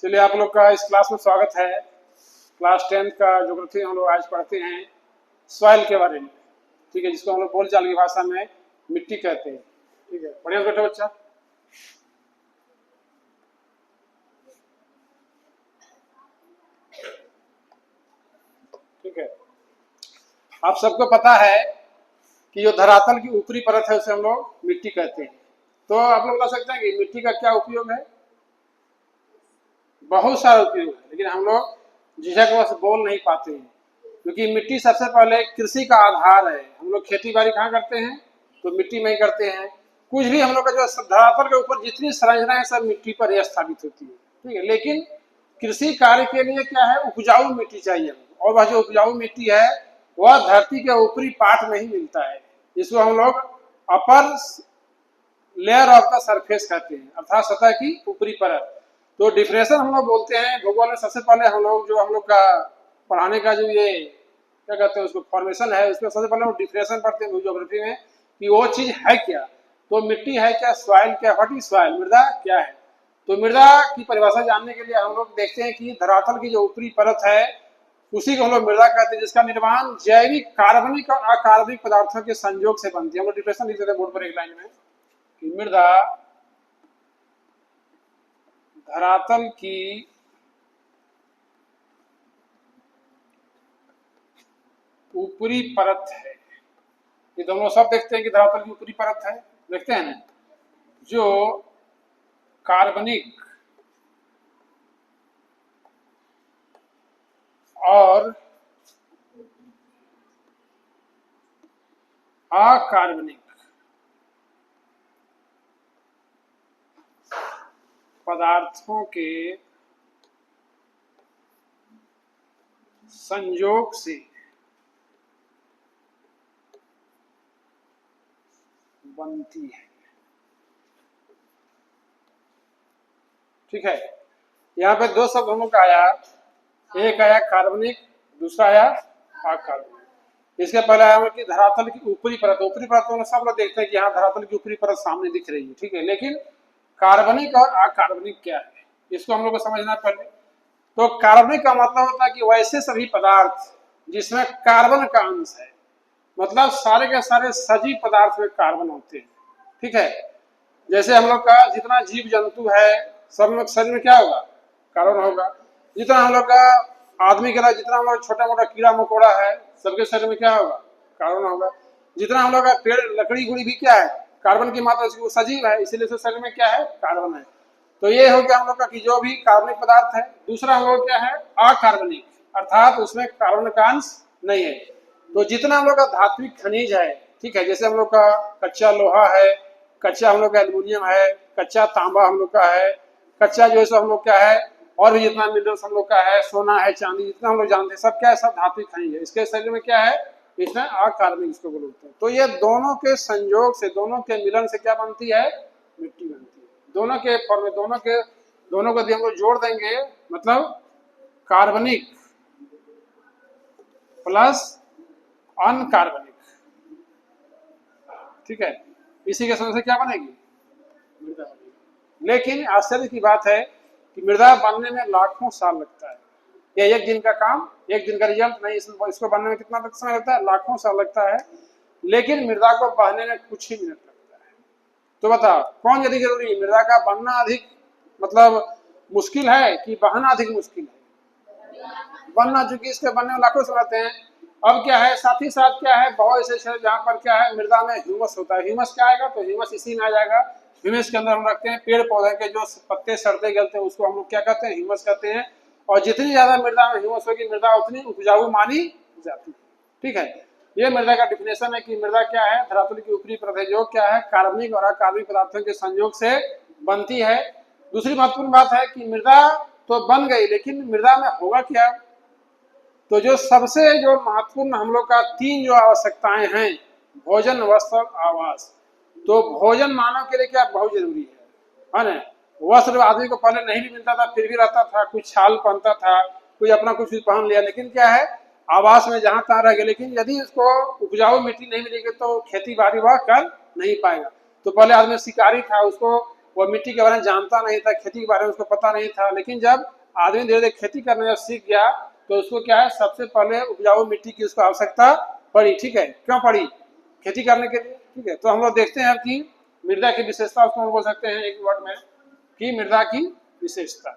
चलिए आप लोग का इस क्लास में स्वागत है। क्लास 10 का ज्योग्राफी हम लोग आज पढ़ते हैं सॉइल के बारे में। ठीक है, जिसको हम लोग बोलचाल की भाषा में मिट्टी कहते हैं। ठीक है, बढ़िया बैठो बच्चा। ठीक है, आप सबको पता है कि जो धरातल की ऊपरी परत है उसे हम लोग मिट्टी कहते हैं। तो आप लोग बता सकते हैं कि मिट्टी का क्या उपयोग है? बहुत सारा उपयोग है, लेकिन हम लोग झिझकवश बोल नहीं पाते हैं, क्योंकि मिट्टी सबसे पहले कृषि का आधार है। हम लोग खेती बाड़ी कहाँ करते हैं? तो मिट्टी में ही करते हैं। कुछ भी हम लोग का जो धरातल के ऊपर जितनी संरचना है सब मिट्टी पर ही स्थापित होती है। ठीक है, लेकिन कृषि कार्य के लिए क्या है? उपजाऊ मिट्टी चाहिए, और वह जो उपजाऊ मिट्टी है वह धरती के ऊपरी पार्ट में ही मिलता है, जिसको हम लोग upper layer of the surface कहते हैं, अर्थात सतह की ऊपरी परत। तो डिफरेंशन हम लोग बोलते हैं भूगोल में। सबसे पहले हम लोग का पढ़ाने का जो ये क्या कहते हैं उसको फॉर्मेशन है, उसमें सबसे पहले हम डिफरेंशन पढ़ते हैं ज्योग्राफी में कि वो चीज है क्या। तो मिट्टी है क्या? सॉइल क्या? What is soil? मृदा क्या है? तो मृदा की परिभाषा जानने के लिए हम लोग देखते हैं कि धरातल की जो ऊपरी परत है उसी को हम लोग मृदा कहते हैं, जिसका निर्माण जैविक, कार्बनिक और अकार्बनिक पदार्थों के संयोग से बनती है। हम लोग डिफरेंशन लिख देते हैं बोर्ड पर एक लाइन में कि मृदा धरातल की ऊपरी परत है। ये तो हम लोग सब देखते हैं कि धरातल की ऊपरी परत है, देखते हैं ना, जो कार्बनिक और अकार्बनिक पदार्थों के संयोग से बनती है। ठीक है, यहाँ पे दो शब्द हम लोग का आया, एक आया कार्बनिक, दूसरा आया अकार्बनिक। इसके पहले आया कि धरातल की ऊपरी परत। ऊपरी परत में सब लोग देखते हैं कि यहाँ धरातल की ऊपरी परत सामने दिख रही है। ठीक है, लेकिन कार्बनिक और अकार्बनिक क्या है, इसको हम लोग को समझना पड़े। तो कार्बनिक का मतलब होता है कि वैसे सभी पदार्थ जिसमें कार्बन का अंश है, मतलब सारे के सारे सजीव पदार्थ में कार्बन होते हैं। ठीक है, जैसे हम लोग का जितना जीव जंतु है सब में शरीर में क्या होगा? कार्बन होगा। जितना हम लोग का आदमी के लिए जितना हम लोग छोटा मोटा कीड़ा मकोड़ा है सबके शरीर में क्या होगा? कार्बन होगा। जितना हम लोग का पेड़ लकड़ी गुड़ी भी क्या है? कार्बन की मात्रा, वो सजीव है, इसीलिए उसके शरीर में क्या है? कार्बन है। तो ये हो गया हम लोग का कि जो भी कार्बनिक पदार्थ है। दूसरा हम लोग क्या है? अकार्बनिक, अर्थात उसमें कार्बन का अंश नहीं है। तो जितना हम लोग का धात्विक खनिज है, ठीक है, जैसे हम लोग का कच्चा लोहा है, कच्चा हम लोग का एल्यूमिनियम है, कच्चा तांबा हम लोग का है, कच्चा जो है सो हम लोग क्या है, और भी जितना मिनरल्स हम लोग का है, सोना है, चांदी, जितना हम लोग जानते हैं सब क्या है? सब धात्विक खनिज है। इसके शरीर में क्या है? इसमें अकार्बनिक इसको बोलते हैं। तो ये दोनों के संयोग से, दोनों के मिलन से क्या बनती है? मिट्टी बनती है। दोनों के फॉर्म, दोनों को हम लोग जोड़ देंगे, मतलब कार्बनिक प्लस अनकार्बनिक। ठीक है, इसी के समय से क्या बनेगी? मृदा बनेगी। लेकिन आश्चर्य की बात है कि मृदा बनने में लाखों साल लगता है। ये एक दिन का काम, एक दिन का रिजल्ट नहीं। इसको बनने में कितना समय लगता है? लाखों साल लगता है। लेकिन मृदा को बहने में कुछ ही मिनट लगता है। तो बताओ कौन ज्यादा जरूरी है? मृदा का बनना अधिक मतलब मुश्किल है कि बहना अधिक मुश्किल है? बनना, चूंकि इसके बनने में लाखों साल लगते हैं। अब क्या है, साथ ही साथ क्या है, बहुत ऐसे क्षेत्र जहाँ पर क्या है, मृदा में ह्यूमस होता है। ह्यूमस क्या आएगा? तो ह्यूमस इसी में आ जाएगा। ह्यूमस के अंदर हम रखते हैं पेड़ पौधे के जो पत्ते सड़ते गलते हैं, उसको हम लोग क्या कहते हैं? ह्यूमस कहते हैं। और जितनी ज्यादा मृदा में ह्यूमस होगी, मृदा उतनी उपजाऊ मानी जाती है। ठीक है, ये मृदा का डिफिनेशन है कि मृदा क्या है? धरातल की ऊपरी परत है जो क्या है? कार्बनिक और अकार्बनिक पदार्थों के संयोग से बनती है। दूसरी महत्वपूर्ण बात है कि मृदा तो बन गई, लेकिन मृदा में होगा क्या? तो जो सबसे जो महत्वपूर्ण हम लोग का तीन जो आवश्यकताएं हैं, भोजन, वस्त्र, आवास। तो भोजन मानव के लिए क्या बहुत जरूरी है ना? वस्त्र आदमी को पहले नहीं भी मिलता था, फिर भी रहता था, कुछ छाल पहनता था, कोई अपना कुछ भी पहन लिया। लेकिन क्या है, आवास में जहां तहां रह गया। लेकिन यदि उसको उपजाऊ मिट्टी नहीं मिलेगी तो खेती बाड़ी वह कर नहीं पाएगा। तो पहले आदमी शिकारी था, उसको वो मिट्टी के बारे में जानता नहीं था, खेती के बारे में उसको पता नहीं था। लेकिन जब आदमी धीरे धीरे खेती करने जब सीख गया तो उसको क्या है, सबसे पहले उपजाऊ मिट्टी की उसको आवश्यकता पड़ी। ठीक है, क्यों पड़ी? खेती करने के लिए। ठीक है, तो हम लोग देखते हैं कि मृदा की विशेषता उसको हम बोल सकते हैं एक वर्ड में कि मृदा की विशेषता।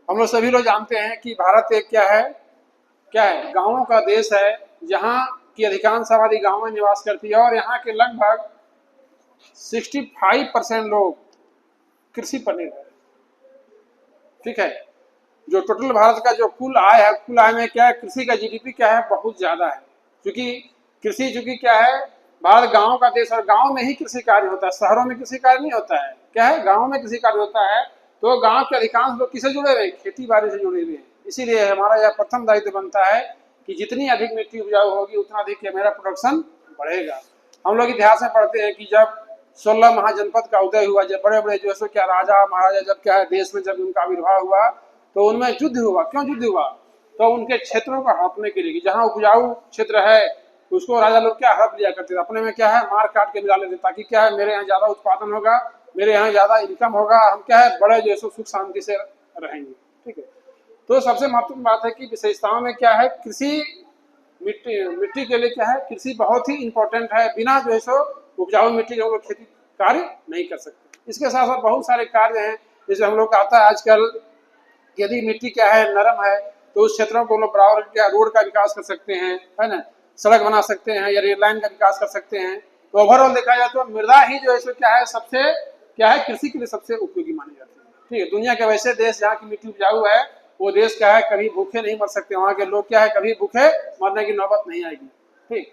हम लोग सभी लोग जानते हैं कि भारत एक क्या है, गांवों का देश है, जहां की अधिकांश आबादी गांव में निवास करती है और यहाँ के लगभग 65% लोग कृषि पर निर्भर है। ठीक है, जो टोटल भारत का जो कुल आय है, कुल आय में क्या है, कृषि का जीडीपी क्या है, बहुत ज्यादा है। क्योंकि कृषि चूंकि क्या है, भारत गांव का देश और गांव में ही कृषि कार्य होता है, शहरों में कृषि कार्य नहीं होता है। क्या है, गांव में कृषि कार्य होता है। तो गांव के अधिकांश लोग किससे जुड़े हुए हैं, खेती बाड़ी से जुड़े हुए हैं। इसीलिए हमारा यह प्रथम दायित्व बनता है कि जितनी अधिक मिट्टी उपजाऊ होगी उतना अधिक मेरा प्रोडक्शन बढ़ेगा। हम लोग इतिहास में पढ़ते हैं कि जब 16 महाजनपद का उदय हुआ, जब बड़े बड़े जो है क्या राजा महाराजा जब क्या है देश में जब उनका आविर्भाव हुआ तो उनमें युद्ध हुआ। क्यों युद्ध हुआ? तो उनके क्षेत्रों को हड़पने के लिए, जहाँ उपजाऊ क्षेत्र है उसको राजा लोग क्या हड़प लिया करते थे, अपने में क्या है मार काट के मिला लेते, ताकि क्या है मेरे यहाँ ज्यादा उत्पादन होगा, मेरे यहाँ ज्यादा इनकम होगा, हम क्या है बड़े जो है सुख शांति से रहेंगे। ठीक है, तो सबसे महत्वपूर्ण बात है कि विशेषताओं में क्या है, कृषि मिट्टी के लिए क्या है, कृषि बहुत ही इंपॉर्टेंट है। बिना जो है सो उपजाऊ मिट्टी जो हम लोग खेती कार्य नहीं कर सकते। इसके साथ साथ बहुत सारे कार्य हैं जैसे हम लोग का आता है आजकल, यदि मिट्टी क्या है नरम है तो उस क्षेत्रों को लोग बराबर क्या रोड का विकास कर सकते हैं, है ना, सड़क बना सकते हैं या रेल लाइन का विकास कर सकते हैं। तो ओवरऑल देखा जाए तो मृदा ही जो है सो क्या है सबसे क्या है कृषि के लिए सबसे उपयोगी मानी जाती है। ठीक है, दुनिया के वैसे देश जहाँ की मिट्टी उपजाऊ है वो देश क्या है कभी भूखे नहीं मर सकते, वहाँ के लोग क्या है कभी भूखे मरने की नौबत नहीं आएगी। ठीक,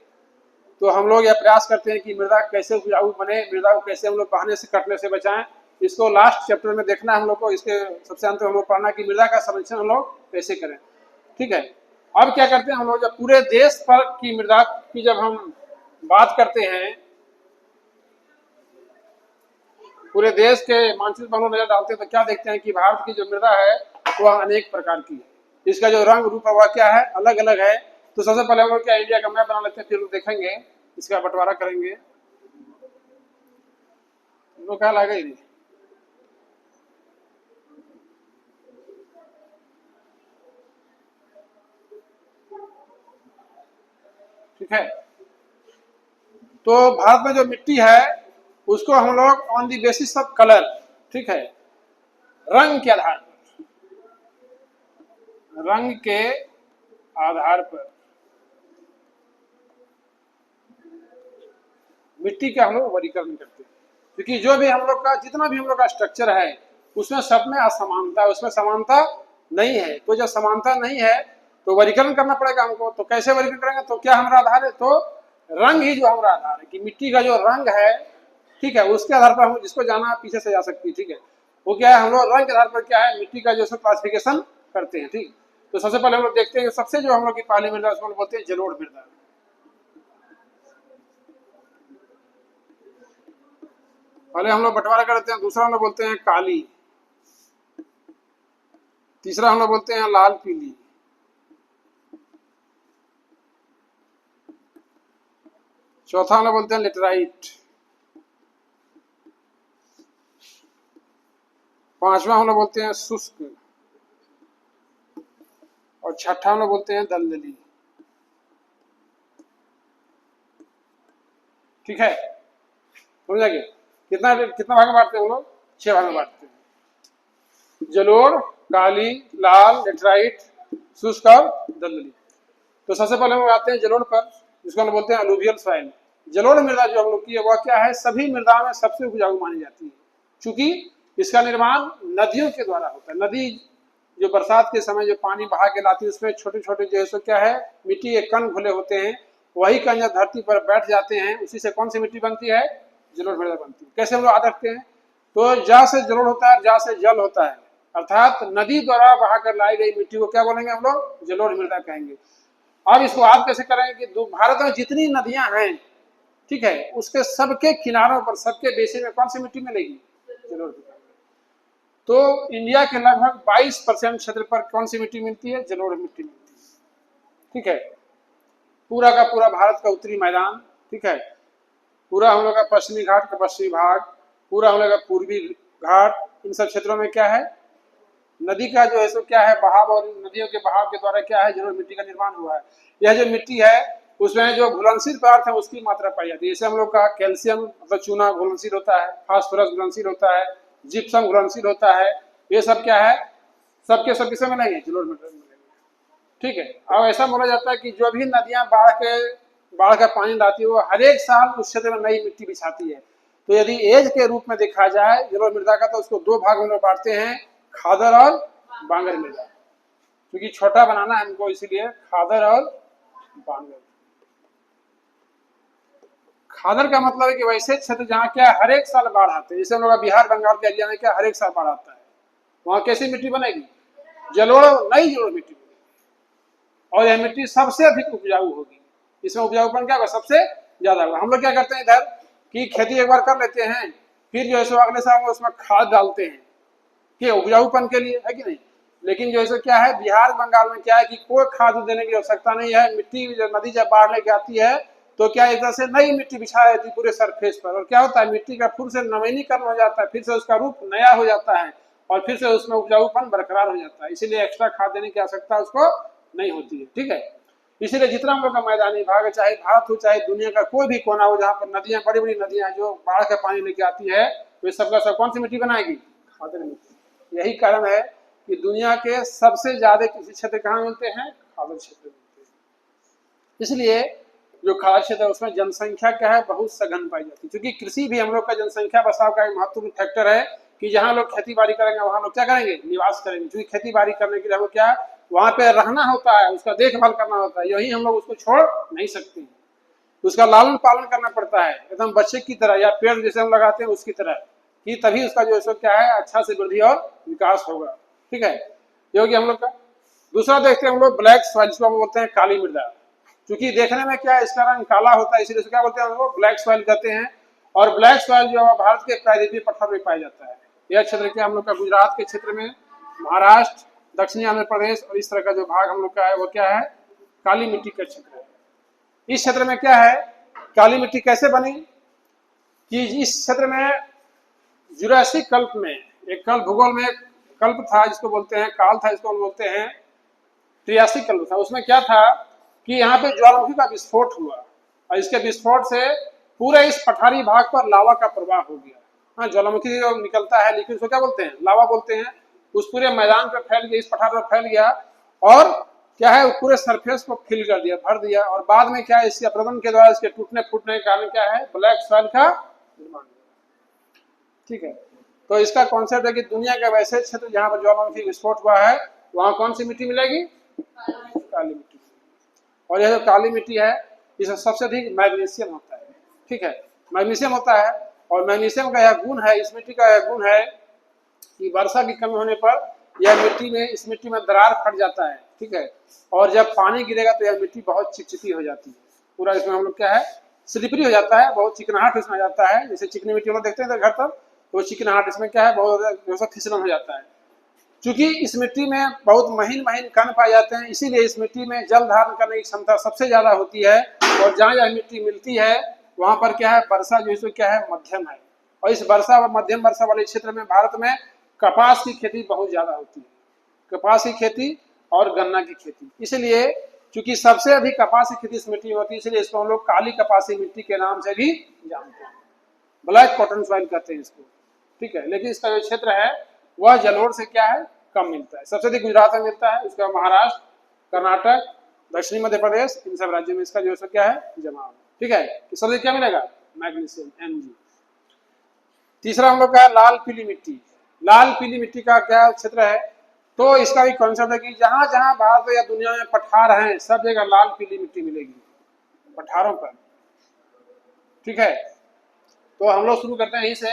तो हम लोग यह प्रयास करते हैं कि मृदा कैसे उपजाऊ बने, मृदा को कैसे हम लोग बहाने से कटने से बचाएं। इसको लास्ट चैप्टर में देखना है हम लोग को, इसके सबसे अंत में हम लोग पढ़ना कि मृदा का संरक्षण हम लोग कैसे करें। ठीक है, अब क्या करते हैं हम लोग, जब पूरे देश पर की मृदा की जब हम बात करते हैं, पूरे देश के मानचित्र पर हम लोग नजर डालते हैं तो क्या देखते हैं कि भारत की जो मृदा है वह अनेक प्रकार की है। इसका जो रंग रूप है वह क्या है अलग अलग है। तो सबसे पहले हम लोग क्या इंडिया का मैप बना लेते हैं, फिर देखेंगे इसका बंटवारा करेंगे। लोग क्या लगे नहीं, ठीक है। तो भारत में जो मिट्टी है उसको हम लोग on the basis of colour, ठीक है, रंग के आधार पर, रंग के आधार पर मिट्टी का हम लोग वर्गीकरण करते हैं। क्योंकि जो भी हम लोग का जितना भी हम लोग का स्ट्रक्चर है उसमें सब में असमानता है, उसमें समानता नहीं है। तो जब समानता नहीं है तो वर्गीकरण करना पड़ेगा हमको। तो कैसे वर्गीकरण करेंगे, तो क्या हमारा आधार है, तो रंग ही जो हमारा आधार है कि मिट्टी का जो रंग है, ठीक है, उसके आधार पर हम जिसको जाना पीछे से जा सकती है। ठीक है, वो क्या है हम लोग रंग के आधार पर क्या है मिट्टी का जो क्लासिफिकेशन करते हैं। ठीक, तो सबसे पहले हम लोग देखते हैं सबसे जो हम लोग की पहली मृदा उसको बोलते हैं जलोढ़ मृदा। पहले हम लोग बंटवारा करते हैं, दूसरा हम लोग बोलते हैं काली, तीसरा हम लोग बोलते हैं लाल पीली, चौथा हम लोग बोलते हैं लेटराइट, पांचवा हम लोग बोलते हैं शुष्क, और छठा हम लोग बोलते हैं दलदली। ठीक है, समझाइए कितना कितना भाग में बांटते हैं हम लोग, 6 भाग में बांटते हैं, जलोढ़, काली, लाल, लेटराइट, शुष्क और दलदली। तो सबसे पहले हम आते हैं जलोढ़ पर, जिसको हम बोलते हैं अलूवियल सॉइल। जलोढ़ मृदा जो हम लोग की है वह क्या है सभी मृदा में सबसे उपजाऊ मानी जाती है, क्योंकि इसका निर्माण नदियों के द्वारा होता है। नदी जो बरसात के समय जो पानी बहा के लाती है उसमें छोटे छोटे जो है सो क्या है मिट्टी के कण घुले होते हैं, वही कण जब धरती पर बैठ जाते हैं उसी से कौन सी मिट्टी बनती है, जलोढ़ मृदा बनती है। कैसे हम लोग याद रखते हैं, तो जा से जलोढ़ होता है, जा से जल होता है, अर्थात नदी द्वारा बहाकर लाई गई मिट्टी को क्या बोलेंगे हम लोग, जलोढ़ मृदा कहेंगे। अब इसको याद कैसे करेंगे कि भारत में जितनी नदियां हैं, ठीक है, उसके सबके किनारों पर सबके बेसिन में कौन सी मिट्टी मिलेगी, जलोढ़ मृदा। तो इंडिया के लगभग 22% क्षेत्र पर कौन सी मिट्टी मिलती है, जलोढ़ मिट्टी मिलती है। ठीक है, पूरा का पूरा भारत का उत्तरी मैदान, ठीक है, पूरा हम लोग का पश्चिमी घाट का पश्चिमी भाग, पूरा हम लोग का पूर्वी घाट, इन सब क्षेत्रों में क्या है, नदी का जो है सो क्या है बहाव, और नदियों के बहाव के द्वारा क्या है जलोढ़ मिट्टी का निर्माण हुआ है। यह जो मिट्टी है उसमें जो घुलनशील पदार्थ है उसकी मात्रा पाई जाती है। जैसे हम लोग का कैल्शियम मतलब चूना घुलनशील होता है, फास्फोरस घुलनशील होता है, जिप्सम घुलनशील होता है, ये सब क्या है सबके सब किसे मिलेंगे, जलोढ़ मिट्टी में मिलेंगे। ठीक है। अब ऐसा बोला जाता है कि जो भी नदियां बाढ़ का पानी लाती है वो हर एक साल उस क्षेत्र में नई मिट्टी बिछाती है। तो यदि एज के रूप में देखा जाए जलोढ़ मृदा का, तो उसको दो भागों में बांटते हैं, खादर और बांगर मृदा। क्योंकि छोटा बनाना है हमको, इसीलिए खादर और बांगर। खादर का मतलब है कि वैसे क्षेत्र जहाँ क्या हर एक साल बाढ़ आते हैं, जैसे हम लोग बिहार बंगाल के एरिया में क्या हर एक साल बाढ़ आता है, वहां कैसी मिट्टी बनेगी, जलोढ़, नई जलोढ़ मिट्टी बनेगी। और यह मिट्टी सबसे अधिक उपजाऊ होगी, इसमें उपजाऊपन क्या होगा, सबसे ज्यादा होगा। हम लोग क्या करते हैं इधर कि खेती एक बार कर लेते हैं, फिर जो है सो अगले साल उसमें खाद डालते हैं कि उपजाऊपन के लिए, है कि नहीं। लेकिन जो है क्या है बिहार बंगाल में क्या है कि कोई खाद देने की आवश्यकता नहीं है। मिट्टी जब नदी जब बाढ़ लेके आती है तो क्या एक तरह से नई मिट्टी बिछा देती पूरे सरफेस पर, और क्या होता है मिट्टी का फिर से नवीनीकरण हो जाता है, फिर से उसका रूप नया हो जाता है, और फिर से उसमें उपजाऊपन बरकरार हो जाता है। इसीलिए एक्स्ट्रा खाद देने की आवश्यकता उसको नहीं होती है। ठीक है। इसीलिए जितना हम लोग का मैदानी भाग है, चाहे भारत हो चाहे दुनिया का कोई भी कोना हो, जहाँ पर नदियां बड़ी बड़ी नदियां जो बाढ़ का पानी लेके आती है, तो सबका सब कौन सी मिट्टी बनाएगी, खादर मिट्टी। यही कारण है कि दुनिया के सबसे ज्यादा कृषि क्षेत्र कहाँ मिलते हैं, खादर क्षेत्र मिलते हैं। इसलिए जो खादर क्षेत्र है उसमें जनसंख्या क्या है बहुत सघन पाई जाती है, क्योंकि कृषि भी हम लोग का जनसंख्या बसाव का एक महत्वपूर्ण फैक्टर है कि जहाँ लोग खेती बाड़ी करेंगे वहां लोग क्या करेंगे, निवास करेंगे। क्योंकि खेती बाड़ी करने के लिए हमको क्या वहां पे रहना होता है, उसका देखभाल करना होता है, यही हम लोग उसको छोड़ नहीं सकते हैं। उसका लालन पालन करना पड़ता है एकदम बच्चे की तरह, या पेड़ जैसे हम लगाते हैं उसकी तरह, कि तभी उसका जो है क्या है अच्छा से वृद्धि और विकास होगा। ठीक है। जो कि हम लोग का दूसरा देखते हैं हम लोग ब्लैक सॉइल, जिसको हम बोलते हैं काली मृदा। क्योंकि देखने में क्या इसका रंग काला होता है, इसलिए क्या बोलते हैं हम लोग ब्लैक सॉइल कहते हैं। और ब्लैक सॉइल जो है भारत के प्रायद्वीपीय पठार में पाया जाता है। यह क्षेत्र क्या हम लोग का गुजरात के क्षेत्र में, महाराष्ट्र, दक्षिणी आंध्र प्रदेश और इस तरह का जो भाग हम लोग का है वो क्या है, काली मिट्टी का क्षेत्र है। इस क्षेत्र में क्या है, काली मिट्टी कैसे बनी कि इस क्षेत्र में जुरासिक कल्प में एक कल्प, भूगोल में एक कल्प था जिसको बोलते हैं काल था, जिसको हम बोलते हैं त्रियासिक कल्प था। उसमें क्या था कि यहाँ पे ज्वालामुखी का विस्फोट हुआ, और इसके विस्फोट से पूरे इस पठारी भाग पर लावा का प्रवाह हो गया। हाँ, ज्वालामुखी जो निकलता है लिक्विड उसको क्या बोलते हैं, लावा बोलते हैं। उस पूरे मैदान पर फैल गया, इस पठार पर फैल गया, और क्या है पूरे सरफेस को फिल कर दिया, भर दिया। और बाद में क्या है इसके प्रबंधन के द्वारा इसके टूटने फूटने के कारण क्या है ब्लैक सॉइल का निर्माण हुआ। ठीक है। तो इसका कॉन्सेप्ट है कि दुनिया के वैसे क्षेत्र जहां पर ज्वालामुखी विस्फोट हुआ है वहां कौन सी मिट्टी मिलेगी, काली मिट्टी। और यह जो काली मिट्टी है इसमें सबसे अधिक मैग्नीशियम होता है। ठीक है, मैग्नीशियम होता है, और मैग्नीशियम का यह गुण है, इस मिट्टी का यह गुण है कि वर्षा की कमी होने पर यह मिट्टी में, इस मिट्टी में दरार फट जाता है। ठीक है। और जब पानी गिरेगा तो यह मिट्टी बहुत चिपचिपी हो जाती है, पूरा इसमें हम लोग क्या है स्लिपरी हो जाता है, बहुत चिकनाहट इसमें आ जाता है। जैसे चिकनी मिट्टी हम लोग देखते हैं घर पर, तो चिकनाहट इसमें क्या है बहुत फिसलन हो जाता है। क्योंकि इस मिट्टी में बहुत महीन महीन कण पाए जाते हैं, इसीलिए इस मिट्टी में जल धारण करने की क्षमता सबसे ज्यादा होती है। और जहाँ यह मिट्टी मिलती है वहां पर क्या है वर्षा जो है क्या है मध्यम है। और इस वर्षा व मध्यम वर्षा वाले क्षेत्र में भारत में कपास की खेती बहुत ज्यादा होती है, कपास की खेती और गन्ना की खेती। इसलिए क्योंकि सबसे अधिक कपास की खेती इस मिट्टी में होती है, इसलिए इसको हम लोग काली कपासी मिट्टी के नाम से भी जानते हैं, ब्लैक कॉटन सॉइल कहते हैं इसको। ठीक है। लेकिन इसका जो क्षेत्र है वह जलोढ़ से क्या है कम मिलता है, सबसे अधिक गुजरात में मिलता है, उसका महाराष्ट्र, कर्नाटक, दक्षिणी मध्य प्रदेश, इन सब राज्यों में इसका जो है क्या है जमाव। ठीक है। तो सबसे क्या मिलेगा, मैग्नीशियम, Mg। तीसरा हम लोग का है लाल पीली मिट्टी। लाल पीली मिट्टी का क्या क्षेत्र है, तो इसका भी कॉन्सेप्ट है कि जहां जहां भारत या दुनिया में पठार हैं सब जगह लाल पीली मिट्टी मिलेगी पठारों पर। ठीक है। तो हम लोग शुरू करते हैं यहीं से,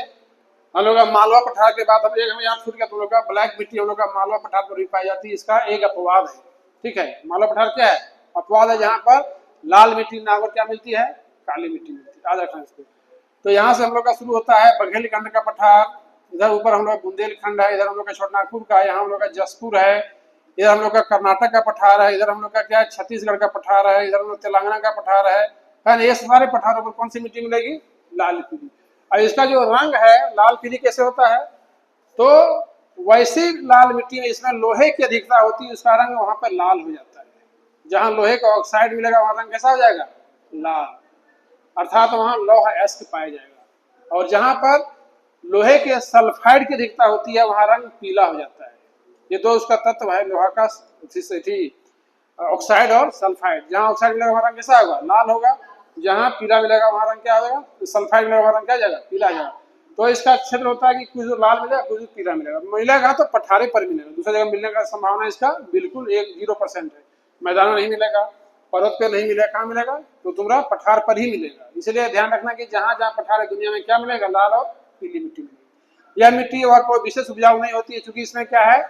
हम लोग का मालवा पठार के बाद हम यहाँ शुरू किया, तो लोग का ब्लैक मिट्टी हम लोग का मालवा पठार पर भी पाई जाती है। इसका एक अपवाद है। ठीक है। मालवा पठार क्या है, अपवाद है, जहाँ पर लाल मिट्टी नागर क्या मिलती है, काली मिट्टी मिलती है। याद रखना इसको। तो यहाँ से हम लोग का शुरू होता है बघेलखंड का पठार, इधर ऊपर हम लोग बुंदेलखंड है, इधर हम लोग का छोटनागपुर का है, यहाँ हम लोग का जसपुर है, इधर हम लोग का कर्नाटक का पठार है, इधर हम लोग का क्या है छत्तीसगढ़ का पठार है, इधर हम लोग तेलंगाना का पठार है। ये सारे पठारों पर कौन सी मिट्टी मिलेगी, लाल पीली। और इसका जो रंग है लाल पीली कैसे होता है, तो वैसी लाल मिट्टी में इसमें लोहे की अधिकता होती है, उसका रंग वहां पर लाल हो जाता है। जहां लोहे का ऑक्साइड मिलेगा वहां रंग कैसा हो जाएगा, लाल, अर्थात वहां लौह अयस्क पाया जाएगा। और जहां पर लोहे के सल्फाइड की अधिकता होती है वहां रंग पीला हो जाता है। ये दो उसका तत्व है लोहा का, ऑक्साइड और सल्फाइड। जहां ऑक्साइड मिलेगा वहां रंग कैसा होगा, लाल होगा। जहां पीला मिलेगा वहां रंग क्या होगा, सल्फाइड मिलेगा वहां रंग क्या जाएगा, पीला जाएगा। तो इसका क्षेत्र होता है कि कुछ लाल मिलेगा कुछ पीला मिलेगा। मिलेगा तो पठारे पर मिलेगा, दूसरी जगह मिलने का संभावना इसका बिल्कुल 0% है। मैदानों नहीं मिलेगा, पर्वत पे नहीं मिलेगा, कहाँ मिलेगा, तो तुम्हारा पठार पर ही मिलेगा। इसलिए ध्यान रखना कि जहां जहां पठार है दुनिया में क्या मिलेगा, लाल और पीली मिट्टी मिलेगी। यह मिट्टी वह कोई विशेष उपजाऊ नहीं होती है, क्योंकि इसमें क्या है,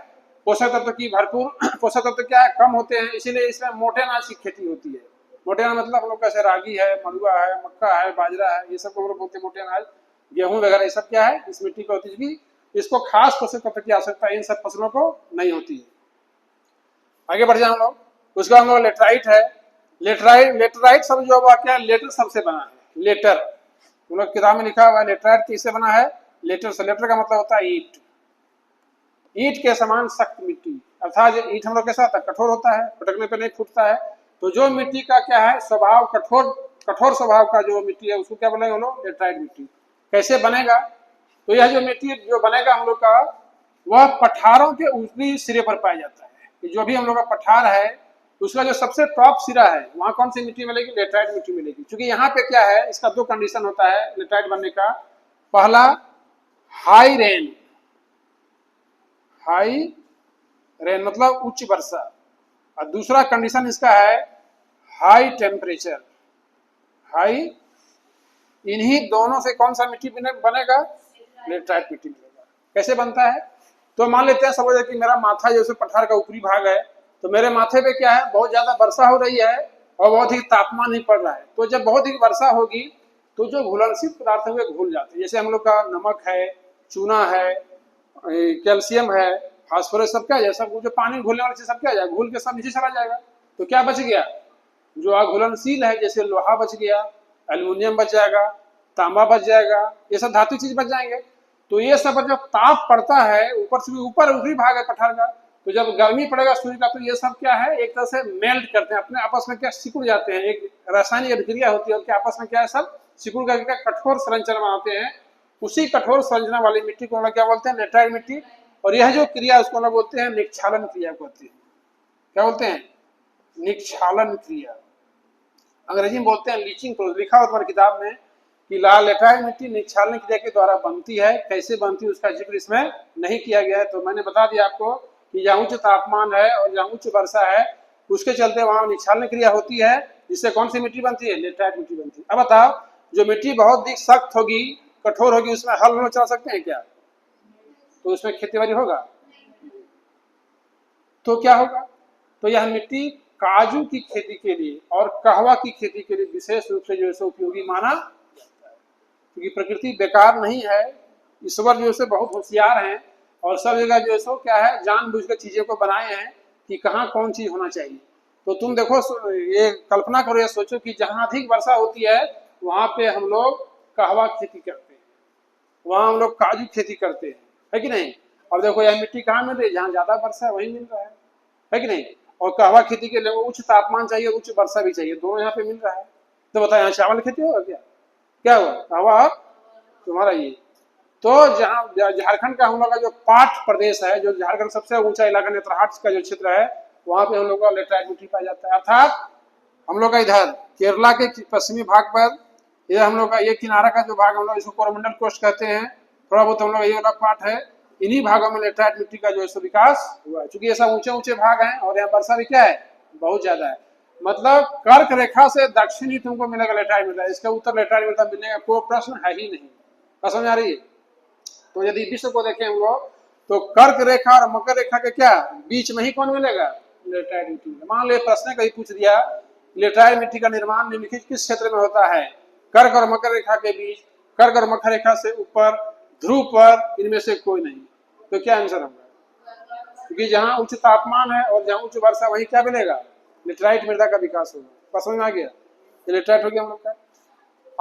पोषक तत्व की भरपूर, पोषक तत्व क्या है, कम होते हैं, इसीलिए इसमें मोटे अनाज की खेती होती है। मोटे अनाज मतलब हम लोग कैसे रागी है, मलुआ है, मक्का है, बाजरा है, ये सब को हम लोग बोलते हैं मोटे अनाज। गेहूं वगैरह ये सब क्या है, इस मिट्टी को होती है, क्योंकि इसको खास पोषक तत्व की आवश्यकता इन सब फसलों को नहीं होती है। आगे बढ़ जाए हम लोग, उसका हम लोग लेटराइट है। लेटराइट शब्द जो हुआ क्या, लेटर सबसे बना है। लेटर हम लोग किताब में लिखा हुआ है, लेटराइट किससे बना है, लेटर से। लेटर का मतलब होता है ईट, ईट के समान सख्त मिट्टी। अर्थात ईट हम लोग कैसा होता है, कठोर होता है, पटकने पे नहीं फूटता है। तो जो मिट्टी का क्या है स्वभाव, कठोर स्वभाव का जो मिट्टी है उसको क्या बोलेंगे हम लोग, लेटराइट मिट्टी। कैसे बनेगा, तो यह जो मिट्टी जो बनेगा हम लोग का, वह पठारों के ऊपरी सिरे पर पाया जाता है। जो भी हम लोग का पठार है उसका जो सबसे टॉप सिरा है वहां कौन सी मिट्टी मिलेगी, लेटराइट मिट्टी मिलेगी। क्योंकि यहाँ पे क्या है, इसका दो कंडीशन होता है लेटराइट बनने का। पहला हाई रेन, हाई रेन मतलब उच्च वर्षा, और दूसरा कंडीशन इसका है हाई टेम्परेचर, हाई। इन्हीं दोनों से कौन सा मिट्टी बनेगा, लेटराइट मिट्टी बनेगा। कैसे बनता है, तो मान लेते हैं समझ कि मेरा माथा जैसे पठार का ऊपरी भाग है, तो मेरे माथे पे क्या है, बहुत ज्यादा वर्षा हो रही है और बहुत ही तापमान नहीं पड़ रहा है। तो जब बहुत ही वर्षा होगी तो जो घुलनशील पदार्थ है वे घुल जाते हैं। जैसे हम लोग का नमक है, चूना है, कैल्शियम है, फास्फोरस, सब क्या है, सब जो पानी घुलने वाली चीज सब क्या जाएगा, घुल के सब नीचे चला जाएगा। तो क्या बच गया, जो अघुलनशील है, जैसे लोहा बच गया, एल्युमिनियम बच जाएगा, तांबा बच जाएगा, ये सब धातु चीज बच जाएंगे। तो ये सब जब ताप पड़ता है ऊपर से, ऊपर ऊपरी भाग है पठार का, तो जब गर्मी पड़ेगा सूर्य का, तो ये सब क्या है, एक तरह से मेल्ट करते हैं, अपने आपस में क्या सिकुड़ जाते हैं। एक रासायनिक अभिक्रिया होती है और क्या आपस में क्या है, सब सिकुड़ करके कठोर संरचना बनाते हैं। उसी कठोर संरचना वाली मिट्टी को हम लोग क्या बोलते हैं, लेटराइट मिट्टी। और यह जो क्रिया उसको हम लोग बोलते हैं निक्षालन क्रिया कहते हैं। क्या बोलते हैं, निक्षालन क्रिया। अंग्रेजी में बोलते हैं लीचिंग प्रोसेस। लिखा हुआ तुम्हारी किताब में कि लाल लेटराइट मिट्टी निक्षालन क्रिया के द्वारा बनती है। कैसे बनती है उसका जिक्र इसमें नहीं किया गया है। तो मैंने बता दिया आपको कि जहाँ उच्च तापमान है और जहाँ उच्च वर्षा है उसके चलते वहां निक्षालन क्रिया होती है, जिससे कौन सी मिट्टी बनती है, लेटराइट मिट्टी बनती है। अब बताओ, जो मिट्टी बहुत ही सख्त होगी, कठोर होगी, उसमें हल हम चला सकते हैं क्या, तो उसमें खेती बाड़ी होगा, तो क्या होगा, तो यह मिट्टी काजू की खेती के लिए और कहवा की खेती के लिए विशेष रूप से जो है उपयोगी माना जाता है। क्योंकि प्रकृति बेकार नहीं है, ईश्वर जो है बहुत होशियार हैं और सब जगह जो है क्या है, जानबूझ कर चीजें को बनाए हैं कि कहाँ कौन चीज होना चाहिए। तो तुम देखो, ये कल्पना करो, ये सोचो कि जहां अधिक वर्षा होती है वहां पे हम लोग कहवा खेती करते हैं, वहां हम लोग काजू खेती करते हैं, है कि नहीं। और देखो यह मिट्टी कहाँ मिल रही है, जहाँ ज्यादा वर्षा है वहीं मिल रहा है कि नहीं। और कहवा खेती के लिए उच्च तापमान चाहिए और उच्च वर्षा भी चाहिए, दोनों यहाँ पे मिल रहा है। तो बताओ यहाँ चावल खेती होगा क्या, क्या हुआ, कहवा तुम्हारा ये। तो जहाँ झारखंड का हम लोग का जो पाट प्रदेश है, जो झारखंड सबसे ऊंचा इलाका नेतरहाट का जो क्षेत्र है, वहां पे हम लोग का लेटराइट मिट्टी पाया जाता है। अर्थात हम लोग का इधर केरला के पश्चिमी भाग पर, ये हम लोग का ये किनारा का जो भाग हम लोग इसको कोरोमंडल कोस्ट कहते हैं, थोड़ा बहुत हम लोग ये वाला पार्ट है, इन्हीं भागों में लेटराइट मिट्टी का जो है विकास हुआ है। चूंकि ये सब ऊंचे ऊंचे भाग हैं और यहाँ वर्षा भी क्या है, बहुत ज्यादा है। मतलब कर्क रेखा से दक्षिण ही तुमको मिलेगा लेटराइट मिट्टी, इसका उत्तर लेटराइट मिट्टी मिलने का कोई प्रश्न है ही नहीं। समझ आ रही है। तो यदि विश्व को देखें हम लोग, तो कर्क रेखा और मकर रेखा के क्या बीच में ही कौन मिलेगा, लेटराइट मिट्टी। मान लो प्रश्न कहीं पूछ दिया, लेटराइट मिट्टी का निर्माण निम्नलिखित किस क्षेत्र में होता है, कर्क और मकर रेखा के बीच, कर्क और मकर रेखा से ऊपर, ध्रुव पर, इनमें से कोई नहीं। तो क्या आंसर होगा, क्योंकि जहां उच्च तापमान है और जहां उच्च वर्षा वहीं क्या मिलेगा, लेटराइट मृदा का विकास होगा। समझ में आ गया, लेटराइट हो गया हम लोग का।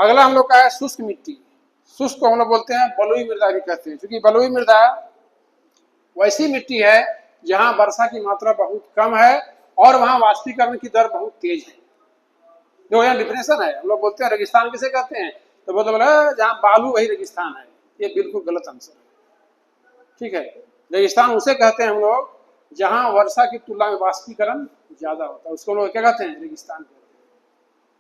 अगला हम लोग का है शुष्क मिट्टी। शुष्क को हम लोग बोलते हैं बलुई मृदा भी कहते हैं, क्योंकि बलुई मृदा वैसी मिट्टी है जहां वर्षा की मात्रा बहुत कम है और वहां वाष्पीकरण की दर बहुत तेज है। जो यहाँ डिफिनेशन है, हम लोग बोलते हैं रेगिस्तान किसे कहते हैं, तो बोलते बोला जहाँ बालू वही रेगिस्तान है। ये बिल्कुल गलत आंसर है। ठीक है, रेगिस्तान उसे कहते हैं हम लोग जहां वर्षा की तुलना में वाष्पीकरण ज्यादा होता है, उसको हम लोग क्या कहते हैं, रेगिस्तान कहते हैं।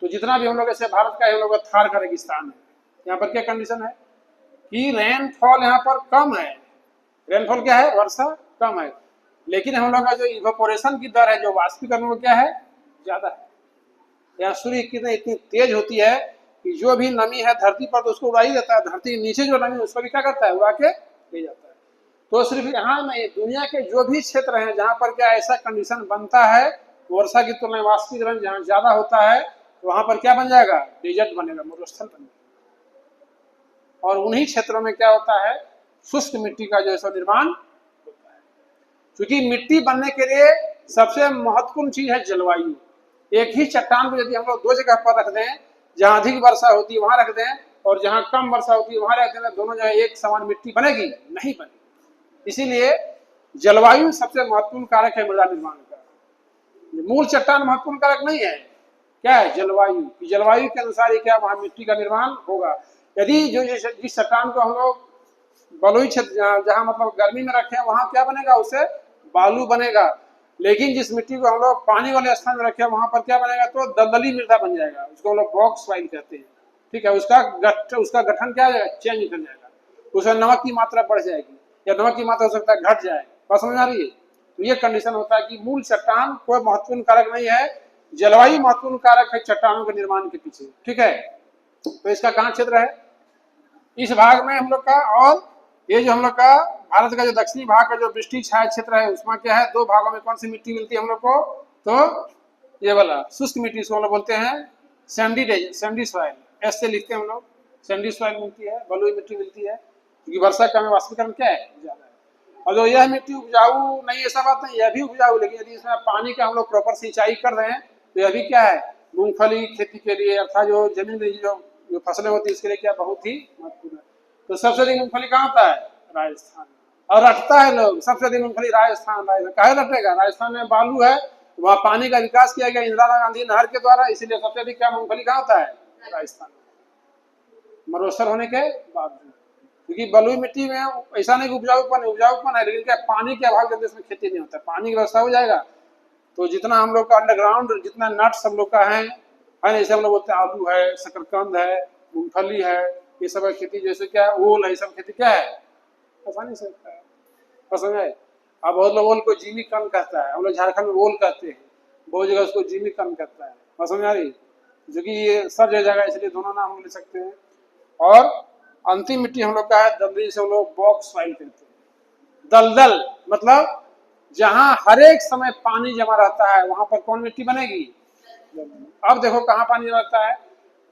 तो जितना भी हम लोग ऐसे भारत का हम लोग थार का रेगिस्तान है, यहाँ पर क्या कंडीशन है कि रेनफॉल यहाँ पर कम है। रेनफॉल क्या है, वर्षा कम है, लेकिन हम लोग का जो इवेपोरेशन की दर है, जो वाष्पीकरण वो क्या है, ज्यादा है। यहाँ सूर्य की किरण इतनी तेज होती है कि जो भी नमी है धरती पर तो उसको उड़ा ही देता है, धरती के नीचे जो नमी है उसको भी क्या करता है, उड़ा के ले जाता है। तो सिर्फ यहाँ नहीं, दुनिया के जो भी क्षेत्र हैं जहाँ पर क्या ऐसा कंडीशन बनता है, वर्षा की तुलना में वाष्पीकरण जहाँ ज्यादा होता है, वहां पर क्या बन जाएगा, डेजर्ट बनेगा, मरुस्थल बनेगा। और उन्हीं क्षेत्रों में क्या होता है, शुष्क मिट्टी का जो है निर्माण होता है। क्योंकि मिट्टी बनने के लिए सबसे महत्वपूर्ण चीज है जलवायु। एक ही चट्टान को यदि हम लोग दो जगह पर रख दें, जहां अधिक वर्षा होती है वहां रख दें और जहां कम वर्षा होती है वहां रख दें, दोनों जगह एक समान मिट्टी बनेगी, नहीं बनेगी। इसीलिए जलवायु सबसे महत्वपूर्ण कारक है मृदा निर्माण का। मूल चट्टान महत्वपूर्ण कारक नहीं है, क्या है, जलवायु। जलवायु के अनुसार ही क्या वहां मिट्टी का निर्माण होगा। यदि जो जिस चट्टान को हम लोग बलुई क्षेत्र जहां मतलब गर्मी में रखे वहां क्या बनेगा, उसे बालू बनेगा। लेकिन जिस मिट्टी को हम लोग पानी वाले स्थान में रखे वहां पर क्या बनेगा, तो दलदली मृदा बन जाएगा, उसको हम लोग बॉक्स सॉइल कहते हैं। ठीक है, उसका गठन क्या हो जाएगा, चेंज कर जाएगा, उसमें नमक की मात्रा बढ़ जाएगी या नमक की मात्रा हो सकता है घट जाए। बात समझ आ रही है। तो ये कंडीशन होता है कि मूल चट्टान कोई महत्वपूर्ण कारक नहीं है, जलवायु महत्वपूर्ण कारक है चट्टानों के निर्माण के पीछे। ठीक है, तो इसका कहाँ क्षेत्र है, इस भाग में हम लोग का। और ये जो हम लोग का भारत का जो दक्षिणी भाग का जो वृष्टि छाया क्षेत्र है, उसमें क्या है, दो भागों में कौन सी मिट्टी मिलती है हम लोग को, तो ये वाला शुष्क मिट्टी, इसको हम लोग बोलते हैं सैंडी सॉइल, एस से लिखते हैं हम लोग। सैंडी सॉइल मिलती है, बलुई मिट्टी मिलती है, क्योंकि वर्षा कम है, वाष्पीकरण क्या है, ज्यादा है। और जो यह मिट्टी उपजाऊ नहीं, ऐसा बात नहीं, यह भी उपजाऊ, लेकिन यदि इसमें पानी का हम लोग प्रॉपर सिंचाई कर रहे हैं तो यह भी क्या है, मूंगफली खेती के लिए अर्थात जो जमीन में जो फसलें होती है इसके लिए क्या बहुत ही महत्वपूर्ण है। तो सबसे अधिक मूंगफली कहाँ होता है, राजस्थान। और रटता है लोग सबसे अधिक मूंगफली राजस्थान। काहे रटेगा, राजस्थान में बालू है, वहाँ पानी का विकास किया गया इंदिरा गांधी नहर के द्वारा, इसीलिए सबसे अधिक क्या मूंगफली कहाँ होता है, राजस्थान, मरुस्थल होने के बावजूद। क्योंकि बलुई मिट्टी में ऐसा नहीं उपजाऊपन है, लेकिन क्या पानी के अभाव के इसमें खेती नहीं होता, पानी की व्यवस्था हो जाएगा तो जितना हम लोग का अंडरग्राउंड जितना नट्स हम लोग का है जैसे हम लोग बोलते हैं आलू है, शकरकंद है, मूंगफली है, ये सब खेती, जैसे क्या ओल है, ये सब खेती क्या है, आसानी से होता है। पसंद है। अब बहुत लोग ओल को जीमी कन कहता है, हम लोग झारखंड में ओल कहते हैं, बहुत जगह उसको जीमी कन कहता है। पसंद आ रही, जो कि ये सब जगह, इसलिए दोनों नाम हम ले सकते हैं। और अंतिम मिट्टी हम लोग का है दलदली, से हम लोग बॉक्स सॉइल कहते हैं। दलदल मतलब जहां हर एक समय पानी जमा रहता है वहां पर कौन मिट्टी बनेगी, अब देखो कहाँ पानी जमा रहता है,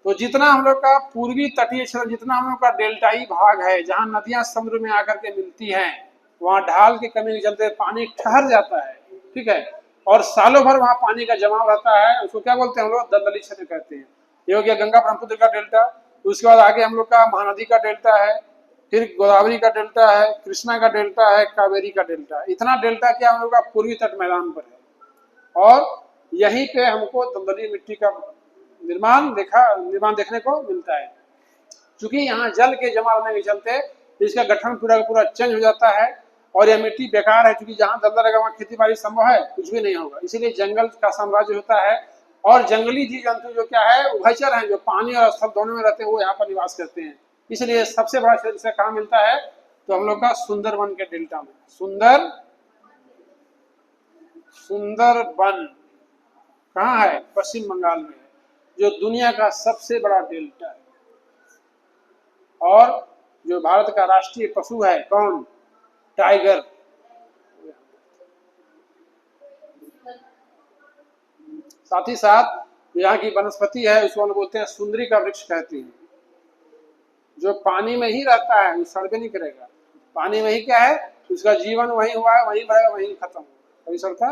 तो जितना हम लोग का पूर्वी तटीय क्षेत्र, जितना हम लोग का डेल्टाई भाग है, जहां नदियां समुद्र में आकर के मिलती हैं, वहां ढाल की कमी के चलते पानी ठहर जाता है। ठीक है, और सालों भर वहां पानी का जमाव रहता है, उसको क्या बोलते हैं हम लोग, दलदली क्षेत्र कहते हैं। ये हो गया गंगा ब्रह्मपुत्र का डेल्टा। उसके बाद आगे हम लोग का महानदी का डेल्टा है, फिर गोदावरी का डेल्टा है, कृष्णा का डेल्टा है, कावेरी का डेल्टा। इतना डेल्टा क्या हम लोग का पूर्वी तट मैदान पर है, और यहीं पे हमको दलदली मिट्टी का निर्माण देखने को मिलता है। क्योंकि यहाँ जल के जमा रहने के चलते इसका गठन पूरा का पूरा चेंज हो जाता है, और यह मिट्टी बेकार है, क्योंकि जहाँ दलदल रहेगा वहाँ खेती बाड़ी संभव है, कुछ भी नहीं होगा। इसीलिए जंगल का साम्राज्य होता है, और जंगली जीव जंतु जो क्या है, उभयचर हैं, जो पानी और स्थल दोनों में रहते हैं, वो यहाँ पर निवास करते हैं। इसलिए सबसे बड़ा क्षेत्र से कहाँ मिलता है, तो हम लोग का सुंदरवन के डेल्टा में। सुंदरवन कहाँ है, पश्चिम बंगाल में, जो दुनिया का सबसे बड़ा डेल्टा है। और जो भारत का राष्ट्रीय पशु है कौन, टाइगर। साथ ही साथ यहाँ की वनस्पति है, उसको हम बोलते हैं सुंदरी का वृक्ष कहते हैं, जो पानी में ही रहता है, वो सड़बे नहीं करेगा, पानी में ही क्या है, उसका जीवन वही हुआ है, वही रहेगा, वही खत्म होगा, कभी सड़ता।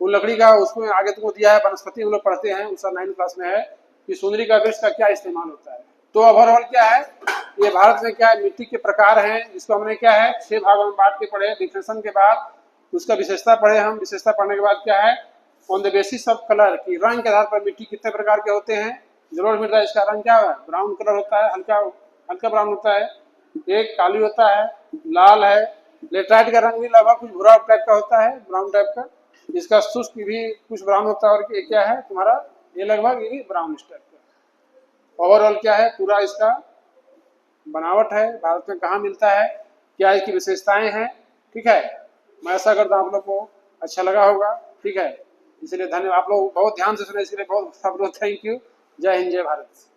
वो लकड़ी का उसमें आगे तुमको दिया है वनस्पति, हम लोग पढ़ते हैं, उसका 9th क्लास में है, कि सुंदरी का वृक्ष का क्या इस्तेमाल होता है। तो ओवरऑल क्या है, ये भारत में क्या है, मिट्टी के प्रकार हैं जिसको हमने क्या है 6 भागों में बांट के पढ़े। डिफिनेशन के बाद उसका विशेषता पढ़े हम। विशेषता पढ़ने के बाद क्या है, on the basis of colour की रंग के आधार पर मिट्टी कितने प्रकार के होते हैं। जलोढ़ मृदा इसका रंग क्या है, ब्राउन कलर होता है, हल्का हल्का ब्राउन होता है। एक काली होता है, लाल है। लेटराइट का रंग भी लगभग कुछ भूरा टाइप का होता है, ब्राउन टाइप का। इसका शुष्क भी कुछ ब्राउन होता है। और ये क्या है तुम्हारा, ये लगभग ये भी ब्राउन टाइप का। ओवरऑल क्या है पूरा इसका बनावट है, भारत में कहाँ मिलता है, क्या इसकी विशेषताएं हैं। ठीक है, मैं ऐसा करता हूँ आप लोग को अच्छा लगा होगा। ठीक है, इसलिए धन्यवाद। आप लोग बहुत ध्यान से सुने, इसके लिए बहुत बहुत थैंक यू। जय हिंद, जय भारत।